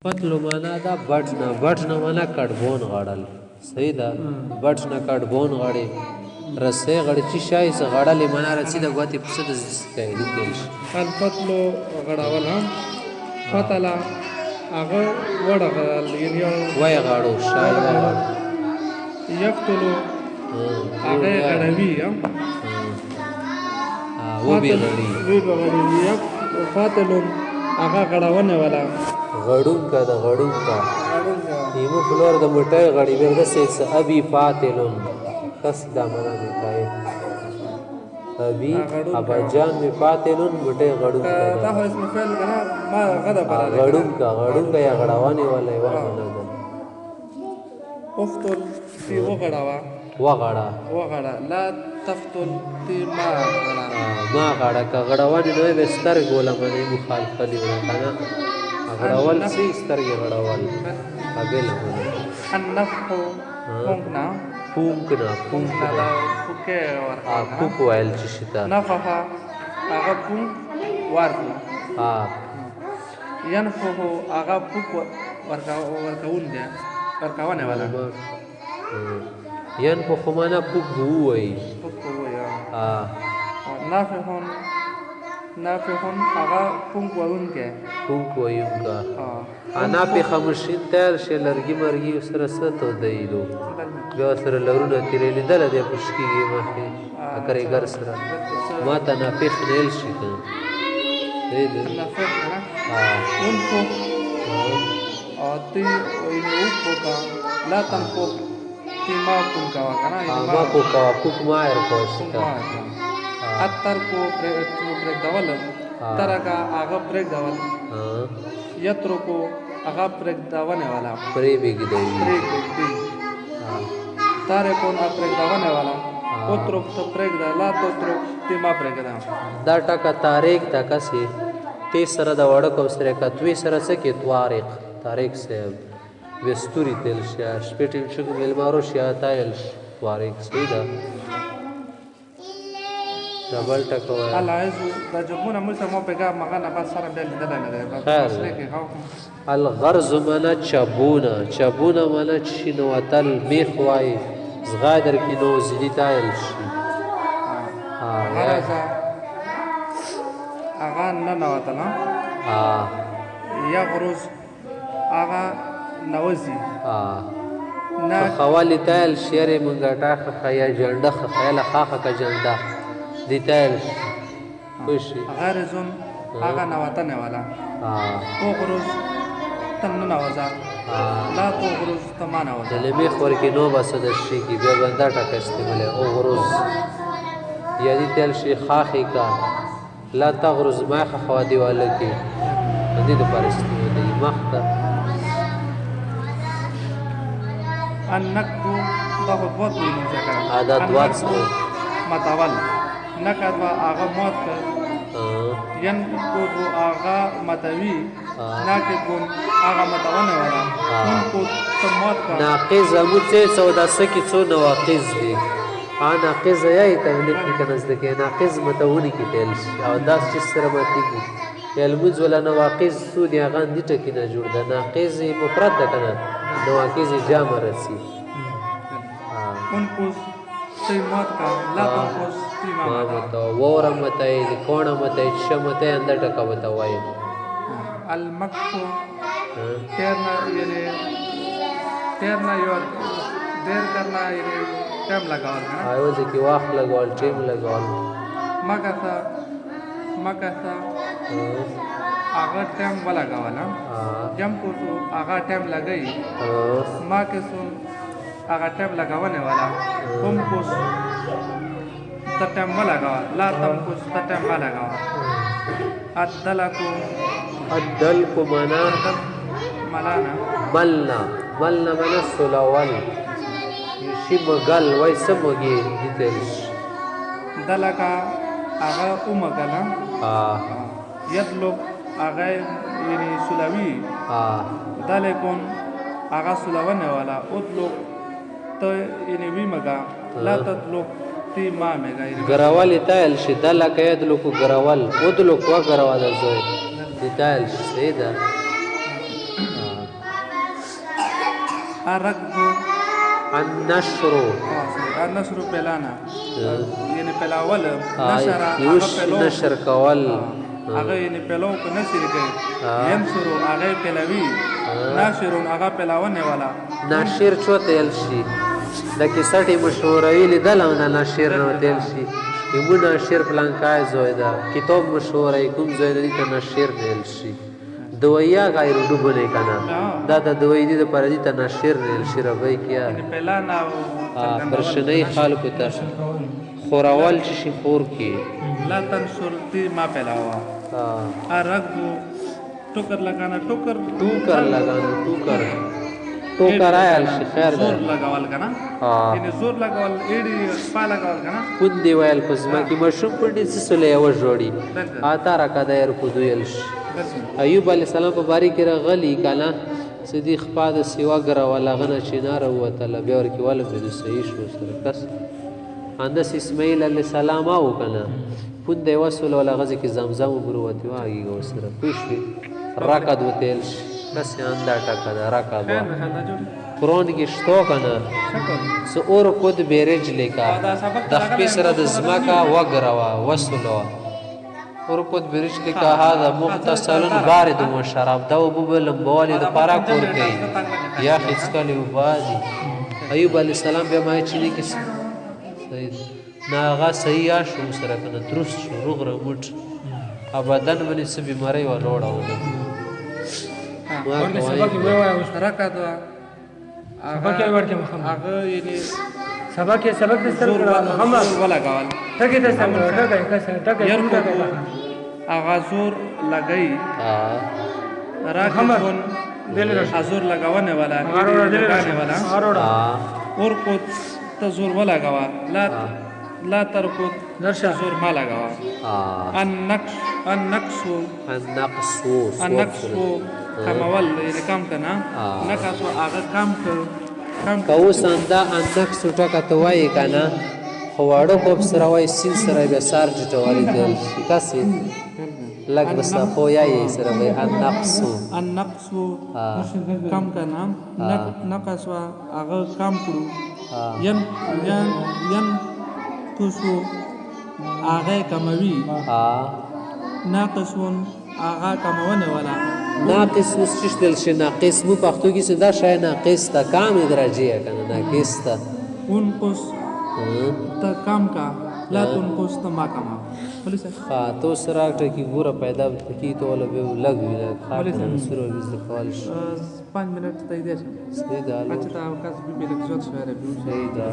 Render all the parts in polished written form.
پتلو معنا دا بټ نه معنا کډبون غړل صحیح ده بټ نه کډبون غړي رسې غړي چې شای څه غړلې معنا رسې د غوتی په څه د کوي تل الفتلو غړاول هم فتلا هغه وړغل یعنی وای غاړو شای غاړو یفتلو هغه غړوي هم و به غړي یک فاتلو هغه غړاونه ولا غړون کا د غړون کا ایمو فلور د موټای غړي ورده سه ابي فاتلون کس دا معنا میکای ابي ابا جان می فاتلون موټای غړون کا دا هو اسم فعل کنه ما غدا پر غړون کا یا غړوانی ولا یو معنا ده افتل تی وغړاوا وغړا لا تفتل تی ما غړا کا غړوانی نو وستر ګوله باندې مخالفه دی کنه غړول سي سترګې غړول قابل النفخ پونکنا دا پوکه ورکا پوک وایل چې شتا نفخ هغه پونک ورکا ينفخ هغه پوک ورکاون دی ورکاونه والا ينفخ معنا پوک وای نافخون هغه پونک وایون کا انا په خاموشین تر شي لرګي مرګي سره ستو دیلو بیا سره لرونه تیرې لیدل د پښکیږي مخه اکرې ګر سره ما ته نه پخ نیل شي ته دې نافخ اونکو او تی وینو کا لا تنفخ تی ما پون کا کنه ما کو کا پوک ما ار کوشتا اتر کو بريک دول ترکا هغه بريک دول یترو کو هغه بريک داونه والا پری بیگ دی تاره کو نا بريک داونه والا اوترو تو بريک دا لا تو ترو تیما بريک دا ټکا تاریخ تکا سي تی سره د وړ کو سره کتوي سره سکه تاریخ صاحب وستوري تل شیا شپټیم شګ ملمارو شیا تایل تاریخ سیدا ډبل ټکو العز دا جمونه مو سمو پیغام مغه بس سره بل دلنه الغرض منا چبونه منا چینو وتل میخ وای زغادر کینو زیدی تایل شي غرض اغه نه نوتل یا غروز اغه نوزي نه خوالي تایل شیر مونږه ټاخه خیا جنډه خیال خاخه کا جنډه دیتایل خوشي غرضون اغه نوتنه والا او غروز تم نوازا لا تو غروز تمانه وځه لمه خور کې نو بس د شي کې بیا بندا ټک استعمال او غروز یادی تل شي خاخي کا لا تغرز ما خوا دیواله کې دې د پرستو دی مخته النقد ده دوت ویني ځکه عادت دوت متول نکدوا آغا موت کر ین کو دو آغا متوی ناکدون آغا متونه والا ان کو موت کر ناقض مجھے سودا سکی چو نواقض دی ناقض یای تغلیق کی کنزدکی ناقض متونی کی تیلش او داس چیز سر ماتی کی علموز ولا نواقض سو دی آغان دی ٹکی نا جوڑ دا ناقض مفرد دا کنا نواقض جامع رسی ان کو موت کا لا تنقص ما متا وورم متای کونه متای شمته اندر ټکا وتا وای المکس تیرنا یعنی تیرنا یو دیر کرنا یعنی ټیم لگاول کنه ایو ځکه واخ لگاول ټیم لگاول مکه هغه ټیم ولا لگاولا جم کو تو هغه ټیم لګئی ما کې سو هغه ټیم لگاونه والا هم کو تټم لگا لا تم کو تټم لگا ادل کو معنا ملانا ملنا معنا سلاول شي مغل وای سمږي دتلش دلکا هغه اومغلا یدلو هغه یعنی سلاوی دلکون هغه سلاونه والا ادلو ته یعنی وی مګه لا تدلو تی ما مګه ګراول تایل شي دلکا یدلو کو ګراول ودلو کو ګراول زوی تایل شي ده الركض النشر النشر پلانا یعنی پلاول یوش نشر کول هغه یعنی پلو په نشر کوي ينشر هغه پلوي ناشر هغه پلاونه والا ناشر چو تل شي د کیسټي مشهوري لیدل نه ناشر نو تل شي یمو ناشر پلانکای زوی دا کتاب مشهوري کوم زوی د ناشر تل شي دویا غیر ډوبو نه کنه دا د دوی دي د پر دي ته ناشر تل شي ربي کیا پلانا پرشنۍ خلکو ته خوراول شي خور کی لا تنشر تی ما پلاوا الركض ټوکر لگانا ټوکر لگانا ټوکر آیل شي خیر ده زور لگاول کنه یعنی زور لگاول ایډي سپا لگاول کنه پون دی ویل پزما کی مشوم پډی سسله یو جوړی آتا را کا دایر کو دویل ایوب علی السلام په باری کې راغلی کنه صدیق پاد سیوا ګر ولا غنه چینار وته بیا ور کې ول په صحیح شو سره کس اندس اسماعیل علی السلام او کنه پون دی وسول ولا غزه کې زمزم وګروتی واغي و سره پښوی راکد وتل بس اندا ټکا دا راکد قرآن کې شتو کنه سو اور خود بیرج لیکا د خپل سره د زمکا وګروا وسولوا اور خود بیرج لیکا هذا مختصل بارد و شراب دا وبو لمبوالي د پارا کور کوي یا خسکلی وبازي ایوب علی السلام بیا ما چینه کې ناغه صحیح شو سره کنه درست شو روغ رمټ ابدن باندې څه بیماری و لوړاونه ورته سبق وی وای مشترکه دا هغه ورته هغه یعنی سبق د سر محمد ولا غوال ټکی ته سم ټکی هغه زور لګئی راکون دل حضور لگاونه والا لگانے والا اور کو تزور ولا غوا لا تركض زور ما لگوا النقص کمول یعنی کم کنا نقص هغه کم کو سندا النقص ټکا توای کنا خواړو کو سره وای سین سره به سار جټوالي دل کاسي لګ بس خو یا یې سره به النقص کم کنا نقص هغه کم کړو ين تاسو هغه کموي ناقصون هغه کمونه ولا ناقص وسچش دل شي ناقص مو پښتو کې صدا شای ناقص تا کام درجه کنه ناقص تا انقص تا کم کا لا تنقص تما کما پولیس ها تو سره ټکی ګوره پیدا کی ته ول به لګ ویل خاطر سره وز کال 5 منټ ته دی صحیح ده اچھا تا اوقات به بل زوت شوره به صحیح ده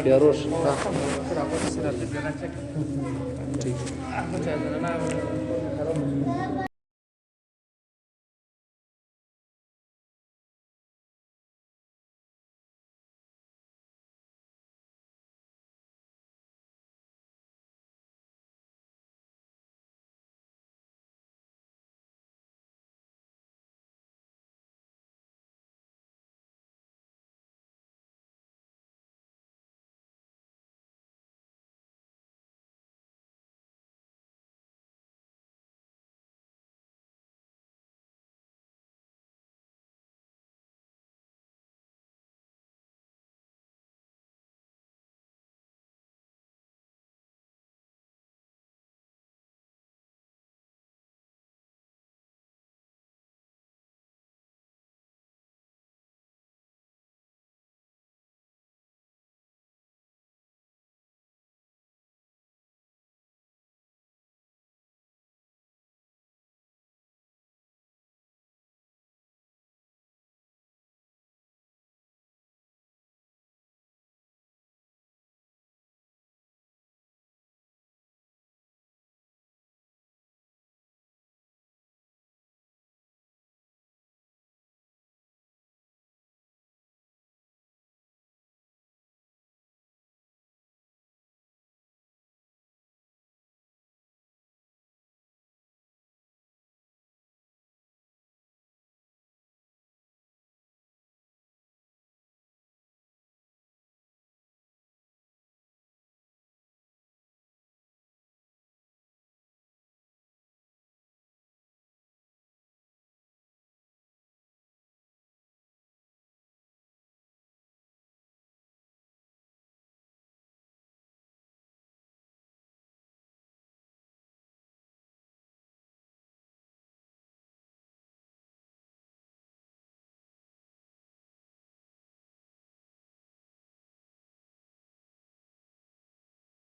پیروش ٹھیک